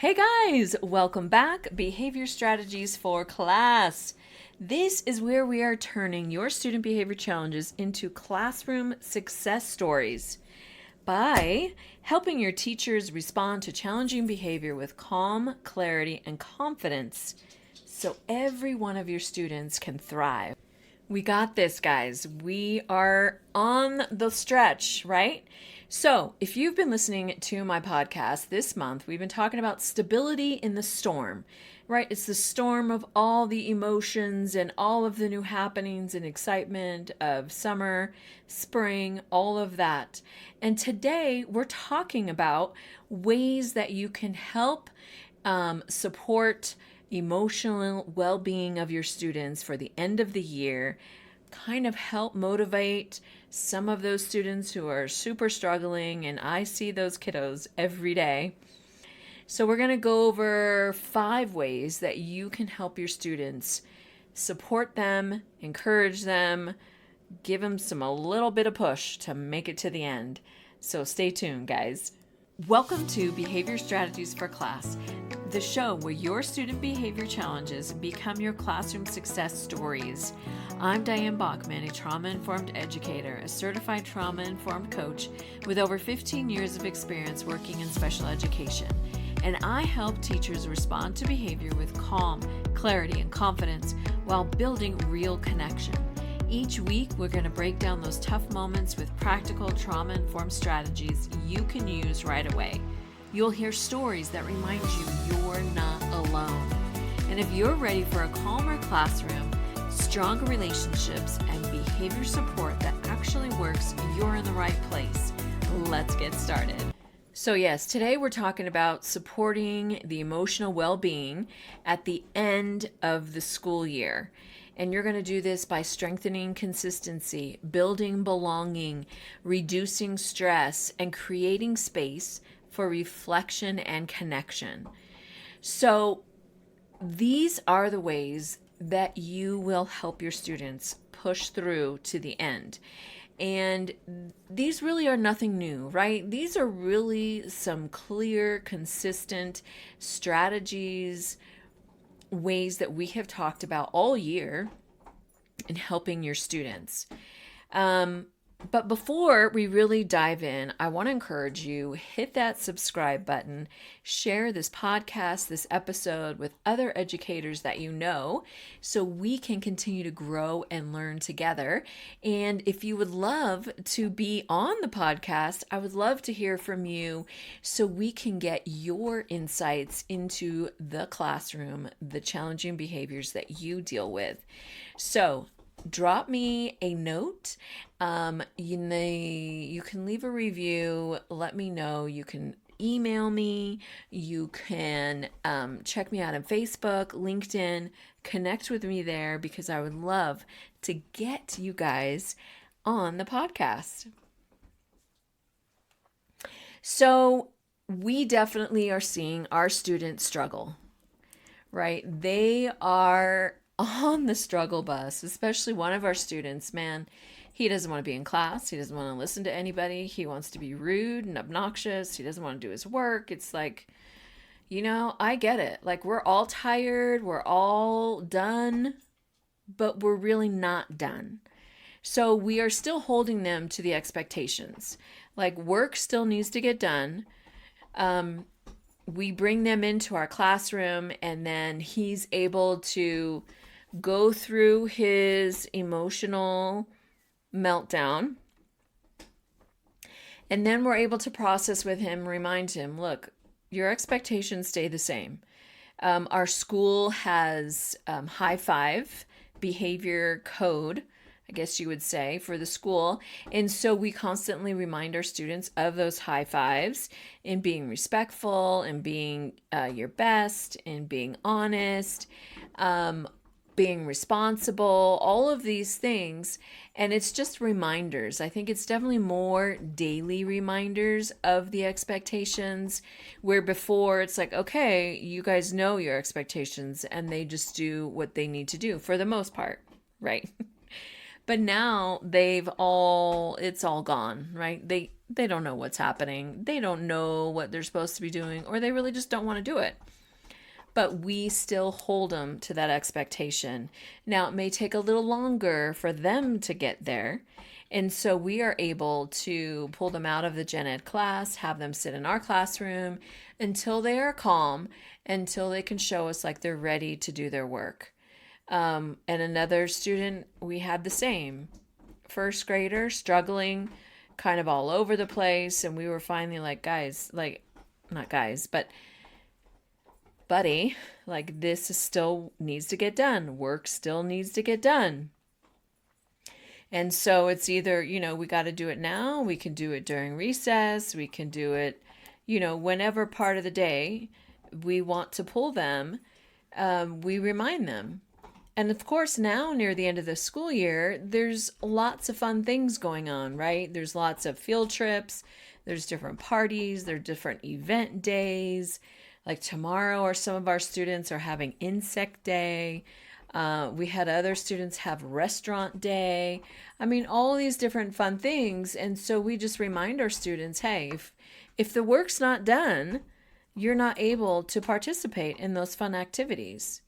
Hey guys, welcome back. Behavior Strategies for Class. This is where we are turning your student behavior challenges into classroom success stories by helping your teachers respond to challenging behavior with calm, clarity, and confidence so every one of your students can thrive. We got this, guys. We are on the stretch, right? So, if you've been listening to my podcast this month, we've been talking about stability in the storm, right? It's the storm of all the emotions and all of the new happenings and excitement of summer, spring, all of that. And today we're talking about ways that you can help support emotional well-being of your students for the end of the year, kind of help motivate some of those students who are super struggling, and I see those kiddos every day. So we're going to go over 5 ways that you can help your students, support them, encourage them, give them a little bit of push to make it to the end. So stay tuned, guys. Welcome to Behavior Strategies for Class, the show where your student behavior challenges become your classroom success stories. I'm Diane Bachman, a trauma-informed educator, a certified trauma-informed coach with over 15 years of experience working in special education. And I help teachers respond to behavior with calm, clarity, and confidence while building real connection. Each week, we're going to break down those tough moments with practical trauma-informed strategies you can use right away. You'll hear stories that remind you you're not alone. And if you're ready for a calmer classroom, stronger relationships, and behavior support that actually works, you're in the right place. Let's get started. So yes, today we're talking about supporting the emotional well-being at the end of the school year. And you're going to do this by strengthening consistency, building belonging, reducing stress, and creating space for reflection and connection. So these are the ways that you will help your students push through to the end. And these really are nothing new, right? These are really some clear, consistent strategies, ways that we have talked about all year in helping your students. But before we really dive in, I want to encourage you, hit that subscribe button, share this podcast, this episode with other educators that you know, so we can continue to grow and learn together. And if you would love to be on the podcast, I would love to hear from you so we can get your insights into the classroom, the challenging behaviors that you deal with. So drop me a note. You can leave a review. Let me know. You can email me. You can check me out on Facebook, LinkedIn. Connect with me there because I would love to get you guys on the podcast. So we definitely are seeing our students struggle, right? They are on the struggle bus, especially one of our students. Man, he doesn't want to be in class. He doesn't want to listen to anybody. He wants to be rude and obnoxious. He doesn't want to do his work. It's like, I get it. Like, we're all tired. We're all done, but we're really not done. So we are still holding them to the expectations. Like, work still needs to get done. We bring them into our classroom, and then he's able to go through his emotional meltdown. And then we're able to process with him, remind him, look, your expectations stay the same. Our school has high 5 behavior code, I guess you would say, for the school. And so we constantly remind our students of those high 5s in being respectful and being your best and being honest, being responsible, all of these things. And it's just reminders. I think it's definitely more daily reminders of the expectations, where before it's like, okay, you guys know your expectations and they just do what they need to do for the most part, right? But now it's all gone, right? They don't know what's happening. They don't know what they're supposed to be doing, or they really just don't want to do it. But we still hold them to that expectation. Now, it may take a little longer for them to get there. And so we are able to pull them out of the gen ed class, have them sit in our classroom until they are calm, until they can show us like they're ready to do their work. And another student, we had the same first grader struggling kind of all over the place. And we were finally like, guys, like, not guys, but buddy, like this is still needs to get done. Work still needs to get done. And so it's either, we got to do it now, we can do it during recess, we can do it, whenever part of the day we want to pull them, we remind them. And of course, now near the end of the school year, there's lots of fun things going on, right? There's lots of field trips, there's different parties, there's different event days. Like tomorrow, or some of our students are having insect day. We had other students have restaurant day. I mean, all these different fun things. And so we just remind our students, hey, if the work's not done, you're not able to participate in those fun activities.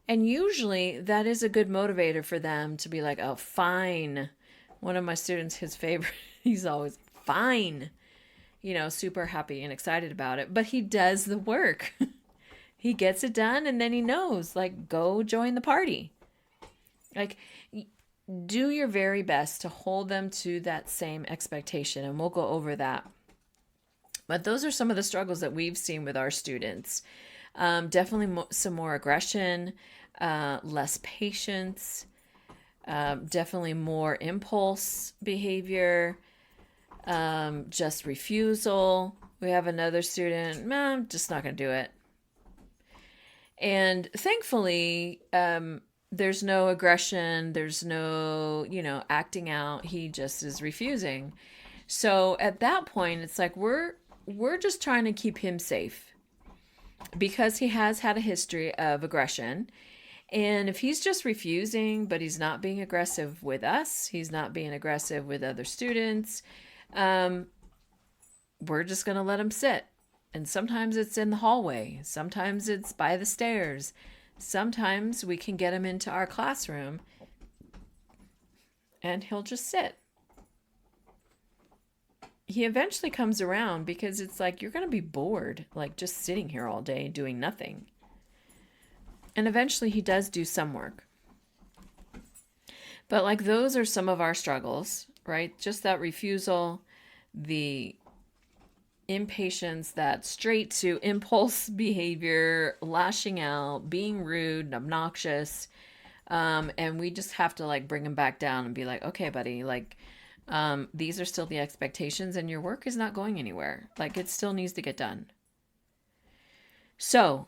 And usually that is a good motivator for them to be like, oh, fine. One of my students, his favorite, he's always fine, super happy and excited about it. But he does the work. He gets it done, and then he knows, like, go join the party. Like, do your very best to hold them to that same expectation, and we'll go over that. But those are some of the struggles that we've seen with our students. Definitely some more aggression, less patience, definitely more impulse behavior, just refusal. We have another student, I'm just not going to do it. And thankfully, there's no aggression, there's no, acting out. He just is refusing. So at that point, it's like we're just trying to keep him safe because he has had a history of aggression. And if he's just refusing, but he's not being aggressive with us, he's not being aggressive with other students, we're just going to let him sit. And sometimes it's in the hallway. Sometimes it's by the stairs. Sometimes we can get him into our classroom and he'll just sit. He eventually comes around because it's like, you're going to be bored, like just sitting here all day doing nothing. And eventually he does do some work. But like those are some of our struggles, right? Just that refusal, the impatience, that straight to impulse behavior, lashing out, being rude and obnoxious. And we just have to like bring him back down and be like, okay, buddy, like, these are still the expectations and your work is not going anywhere. Like it still needs to get done. So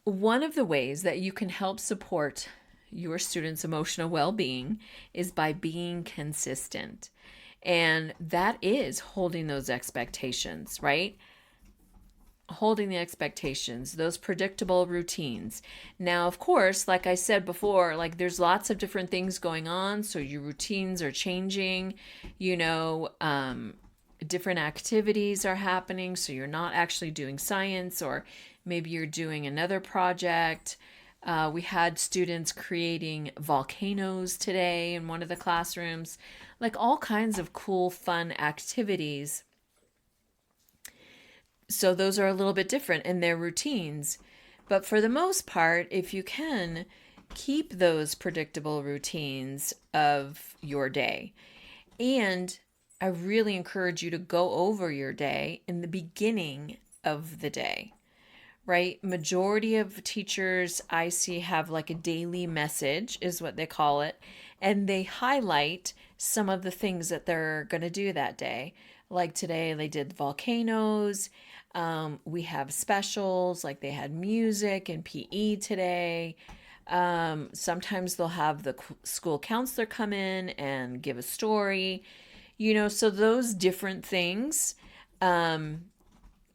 one of the ways that you can help support your students' emotional well-being is by being consistent. And that is holding those expectations, right? Holding the expectations, those predictable routines. Now, of course, like I said before, like there's lots of different things going on. So your routines are changing, different activities are happening. So you're not actually doing science, or maybe you're doing another project. We had students creating volcanoes today in one of the classrooms, like all kinds of cool, fun activities. So those are a little bit different in their routines. But for the most part, if you can, keep those predictable routines of your day. And I really encourage you to go over your day in the beginning of the day. Right? Majority of teachers I see have like a daily message is what they call it. And they highlight some of the things that they're going to do that day. Like today they did volcanoes. We have specials, like they had music and PE today. Sometimes they'll have the school counselor come in and give a story. So those different things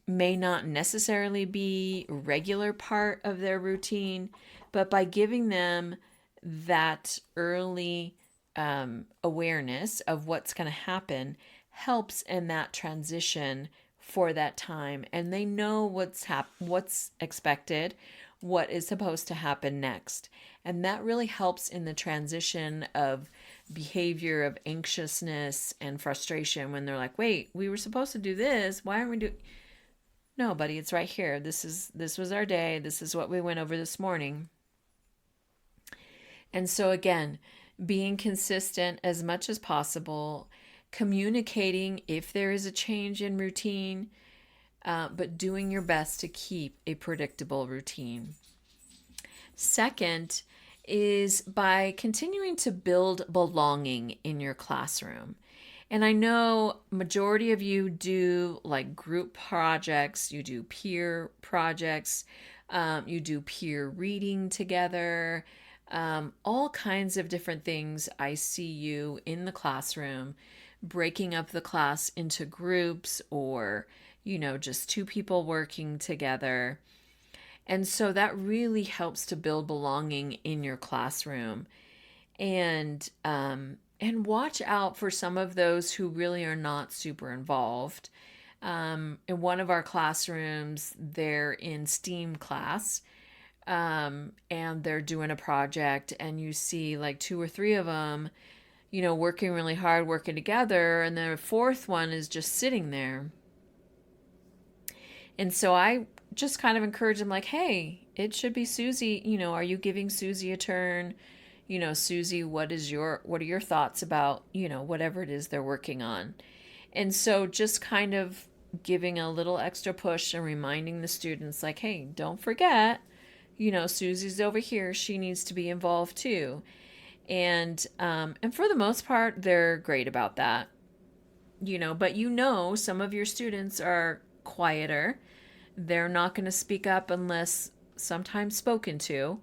may not necessarily be a regular part of their routine, but by giving them that early awareness of what's going to happen helps in that transition for that time, and they know what's expected, what is supposed to happen next. And that really helps in the transition of behavior of anxiousness and frustration when they're like, wait, we were supposed to do this, why aren't we doing? No, buddy, it's right here. This was our day. This is what we went over this morning. And so again, being consistent as much as possible, communicating if there is a change in routine, but doing your best to keep a predictable routine. Second is by continuing to build belonging in your classroom. And I know majority of you do like group projects, you do peer projects, you do peer reading together, all kinds of different things. I see you in the classroom breaking up the class into groups, or just two people working together. And so that really helps to build belonging in your classroom. And watch out for some of those who really are not super involved. In one of our classrooms, they're in STEAM class, and they're doing a project, and you see like two or three of them, working really hard, working together, and the fourth one is just sitting there. And so I just kind of encourage them, like, hey, it should be Susie. Are you giving Susie a turn? Susie, what are your thoughts about, whatever it is they're working on? And so just kind of giving a little extra push and reminding the students, like, hey, don't forget, Susie's over here. She needs to be involved too. And for the most part, they're great about that. But some of your students are quieter. They're not going to speak up unless sometimes spoken to.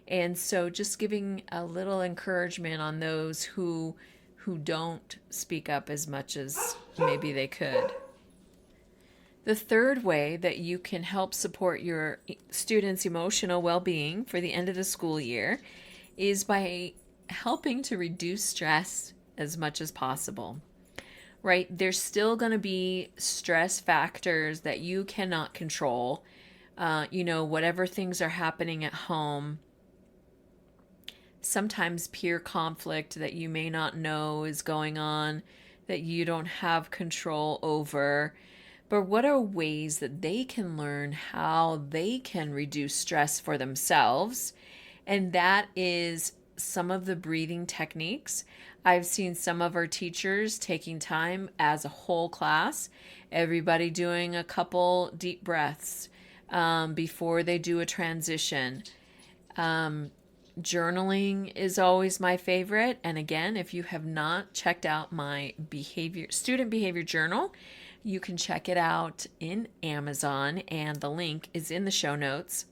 And so just giving a little encouragement on those who don't speak up as much as maybe they could. The third way that you can help support your students' emotional well-being for the end of the school year is by helping to reduce stress as much as possible. Right? There's still going to be stress factors that you cannot control. Whatever things are happening at home. Sometimes peer conflict that you may not know is going on, that you don't have control over. But what are ways that they can learn how they can reduce stress for themselves? And that is some of the breathing techniques. I've seen some of our teachers taking time as a whole class, everybody doing a couple deep breaths before they do a transition. Journaling is always my favorite. And again, if you have not checked out my student behavior journal, you can check it out in Amazon, and the link is in the show notes.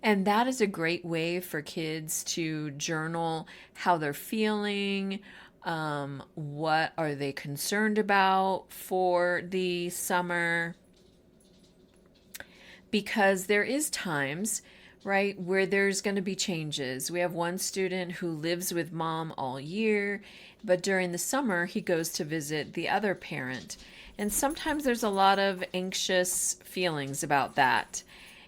And that is a great way for kids to journal how they're feeling, what are they concerned about for the summer. Because there is times, right, where there's going to be changes. We have one student who lives with mom all year, but during the summer he goes to visit the other parent. And sometimes there's a lot of anxious feelings about that.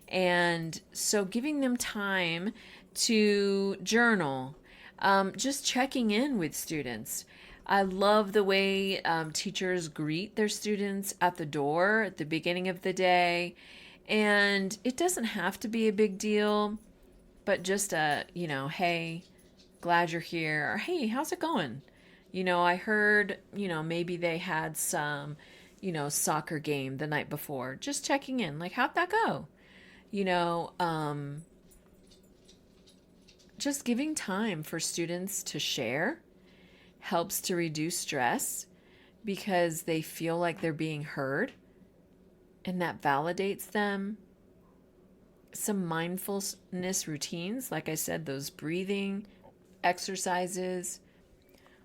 And so giving them time to journal, just checking in with students. I love the way teachers greet their students at the door at the beginning of the day. And it doesn't have to be a big deal, but just hey, glad you're here. Or, hey, how's it going? I heard, maybe they had some, soccer game the night before. Just checking in, like, how'd that go? Just giving time for students to share helps to reduce stress because they feel like they're being heard, and that validates them. Some mindfulness routines, like I said, those breathing exercises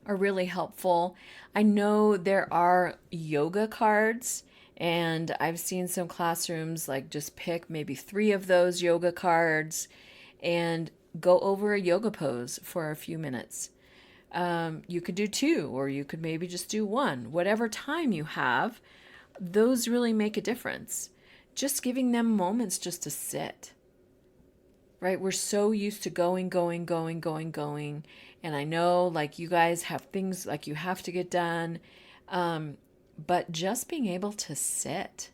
are really helpful. I know there are yoga cards, and I've seen some classrooms like just pick maybe 3 of those yoga cards and go over a yoga pose for a few minutes. You could do two, or you could maybe just do one. Whatever time you have, those really make a difference. Just giving them moments just to sit, right? We're so used to going, going, going, going, going. And I know like you guys have things like you have to get done. But just being able to sit,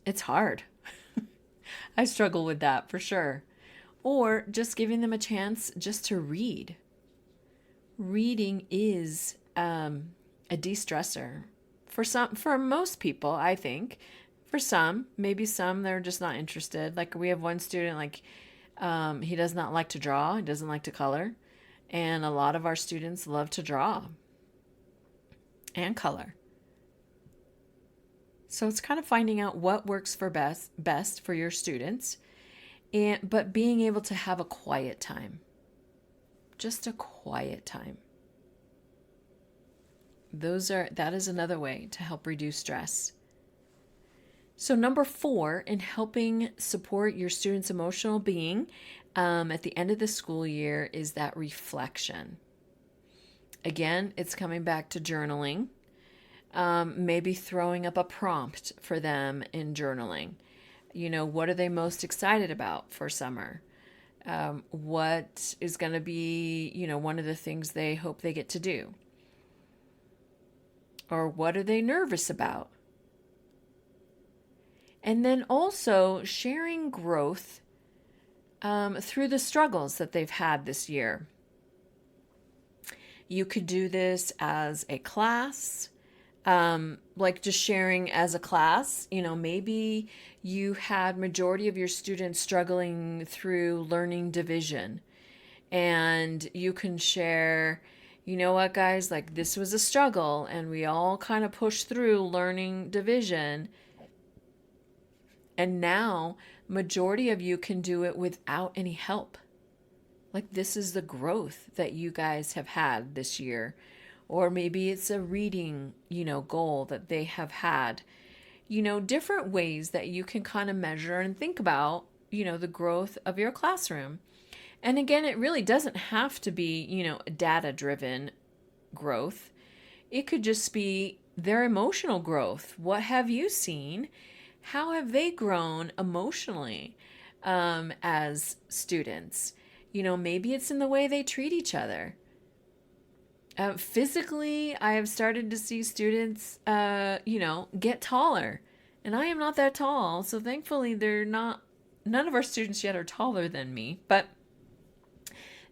it's hard. I struggle with that for sure. Or just giving them a chance just to read. Reading is a de-stressor for most people, I think. For some, maybe some they're just not interested. Like we have one student, like he does not like to draw, he doesn't like to color, and a lot of our students love to draw and color. So it's kind of finding out what works for best for your students, but being able to have a quiet time, just a quiet time. That is another way to help reduce stress. So number 4, in helping support your students' emotional being at the end of the school year, is that reflection. Again, it's coming back to journaling. Maybe throwing up a prompt for them in journaling. What are they most excited about for summer? What is going to be, one of the things they hope they get to do? Or what are they nervous about? And then also sharing growth through the struggles that they've had this year. You could do this as a class, like just sharing as a class. Maybe you had majority of your students struggling through learning division, and you can share, you know what, guys, like this was a struggle and we all kind of pushed through learning division. And now majority of you can do it without any help. Like this is the growth that you guys have had this year. Or maybe it's a reading, goal that they have had. Different ways that you can kind of measure and think about, the growth of your classroom. And again, it really doesn't have to be, data-driven growth. It could just be their emotional growth. What have you seen? How have they grown emotionally as students? Maybe it's in the way they treat each other. Physically, I have started to see students, get taller. And I am not that tall, so thankfully none of our students yet are taller than me, but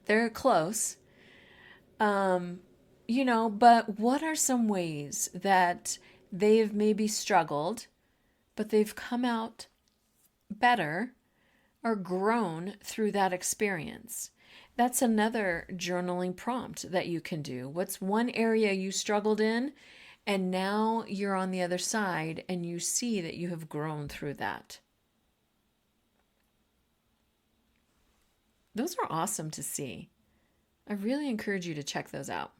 they're close. But what are some ways that they've maybe struggled, but they've come out better or grown through that experience? That's another journaling prompt that you can do. What's one area you struggled in, and now you're on the other side and you see that you have grown through that? Those are awesome to see. I really encourage you to check those out,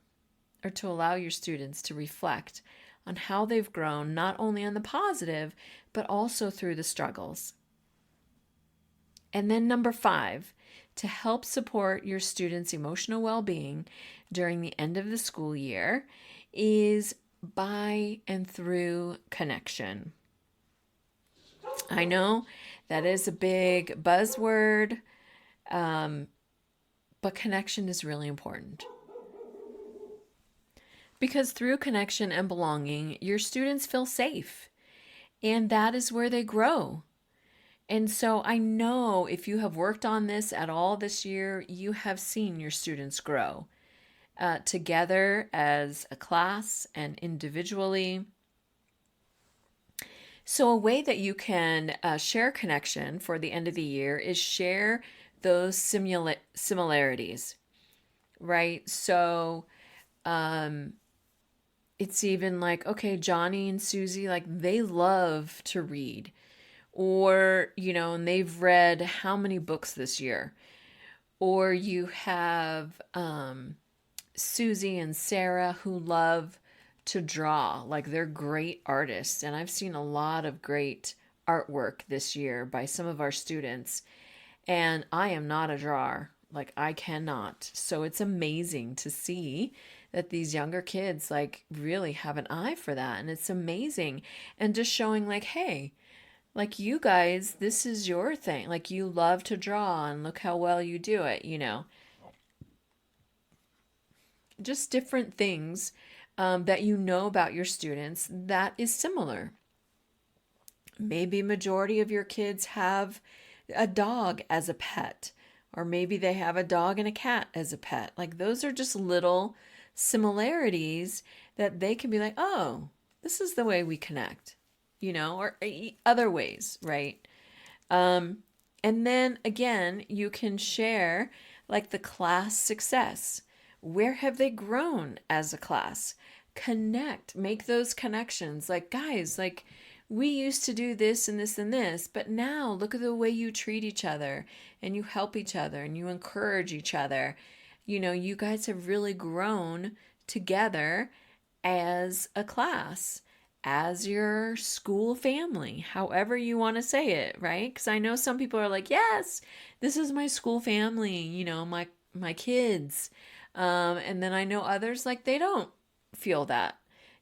or to allow your students to reflect on how they've grown, not only on the positive, but also through the struggles. And then number 5, to help support your students' emotional well-being during the end of the school year, is by and through connection. I know that is a big buzzword, but connection is really important. Because through connection and belonging, your students feel safe, and that is where they grow. And so I know if you have worked on this at all this year, you have seen your students grow together as a class and individually. So a way that you can share connection for the end of the year is share those similarities, right? So it's even like, okay, Johnny and Susie, like they love to read. Or, and they've read how many books this year. Or you have Susie and Sarah who love to draw, like they're great artists. And I've seen a lot of great artwork this year by some of our students. And I am not a drawer. Like I cannot. So it's amazing to see that these younger kids like really have an eye for that. And it's amazing. And just showing like, hey, like you guys, this is your thing. Like you love to draw and look how well you do it, just different things that you know about your students that is similar. Maybe majority of your kids have a dog as a pet, or maybe they have a dog and a cat as a pet. Like those are just little similarities that they can be like, oh, this is the way we connect, or other ways, right? And then again, you can share like the class success. Where have they grown as a class? Connect, make those connections. Like, guys, like we used to do this and this and this, but now look at the way you treat each other and you help each other and you encourage each other. You guys have really grown together as a class, as your school family, however you want to say it, right? Because I know some people are like, yes, this is my school family, my kids. And then I know others like they don't feel that.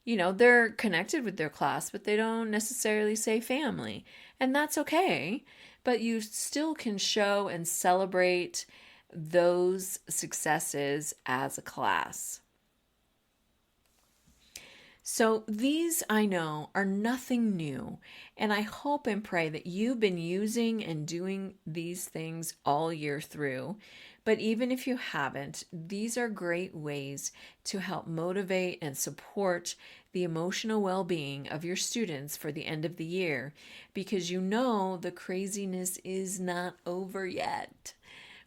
They're connected with their class, but they don't necessarily say family. And that's okay. But you still can show and celebrate those successes as a class. So these I know are nothing new, and I hope and pray that you've been using and doing these things all year through. But even if you haven't, these are great ways to help motivate and support the emotional well-being of your students for the end of the year, because the craziness is not over yet.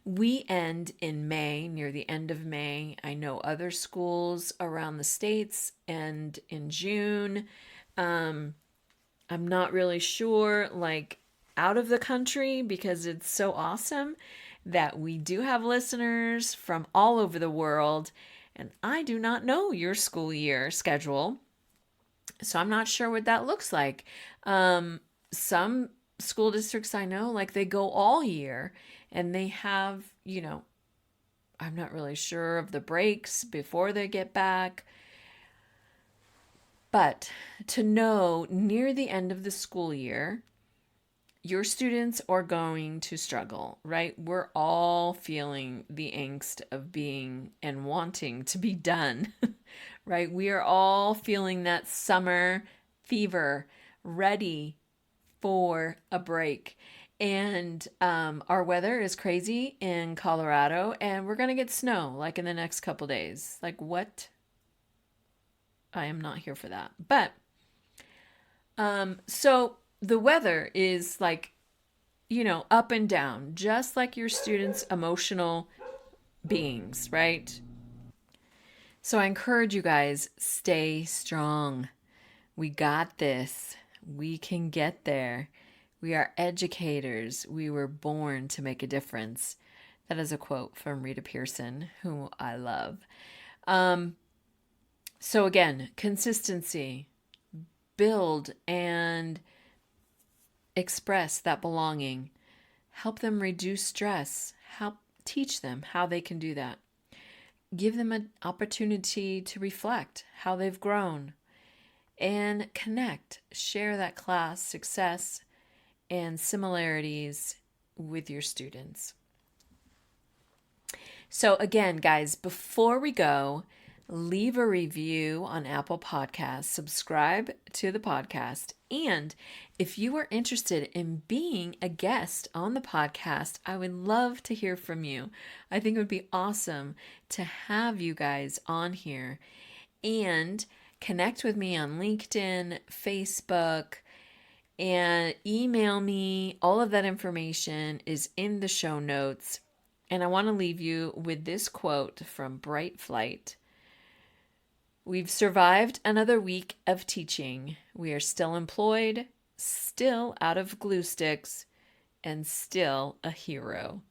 We end in May, near the end of May. I know other schools around the states end in June. I'm not really sure, like out of the country, because it's so awesome that we do have listeners from all over the world. And I do not know your school year schedule, so I'm not sure what that looks like. Some school districts I know, like they go all year and they have, I'm not really sure of the breaks before they get back. But to know near the end of the school year, your students are going to struggle, right? We're all feeling the angst of being and wanting to be done, right? We are all feeling that summer fever, ready for a break. And our weather is crazy in Colorado, and we're going to get snow like in the next couple days. Like, what? I am not here for that. But so the weather is like, up and down, just like your students' emotional beings, right? So I encourage you guys, stay strong. We got this. We can get there. We are educators. We were born to make a difference. That is a quote from Rita Pearson, who I love. So again, consistency, build and express that belonging, help them reduce stress, help teach them how they can do that. Give them an opportunity to reflect how they've grown and connect, share that class success and similarities with your students. So again, guys, before we go, leave a review on Apple Podcasts, subscribe to the podcast, and if you are interested in being a guest on the podcast, I would love to hear from you. I think it would be awesome to have you guys on here, and connect with me on LinkedIn, Facebook, and email me. All of that information is in the show notes. And I want to leave you with this quote from Bright Flight. We've survived another week of teaching. We are still employed, still out of glue sticks, and still a hero.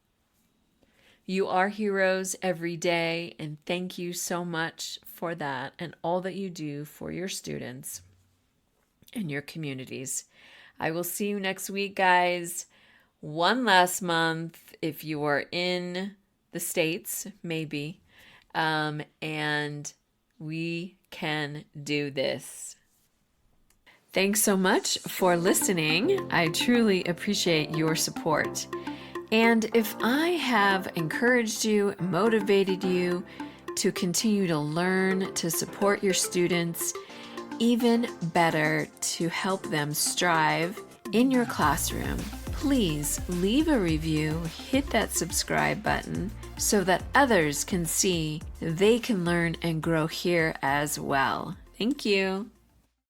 You are heroes every day, and thank you so much for that and all that you do for your students and your communities. I will see you next week, guys. One last month, if you are in the states, maybe, and we can do this. Thanks so much for listening. I truly appreciate your support. And if I have encouraged you, motivated you to continue to learn, to support your students, even better, to help them strive in your classroom, please leave a review, hit that subscribe button so that others can see they can learn and grow here as well. Thank you.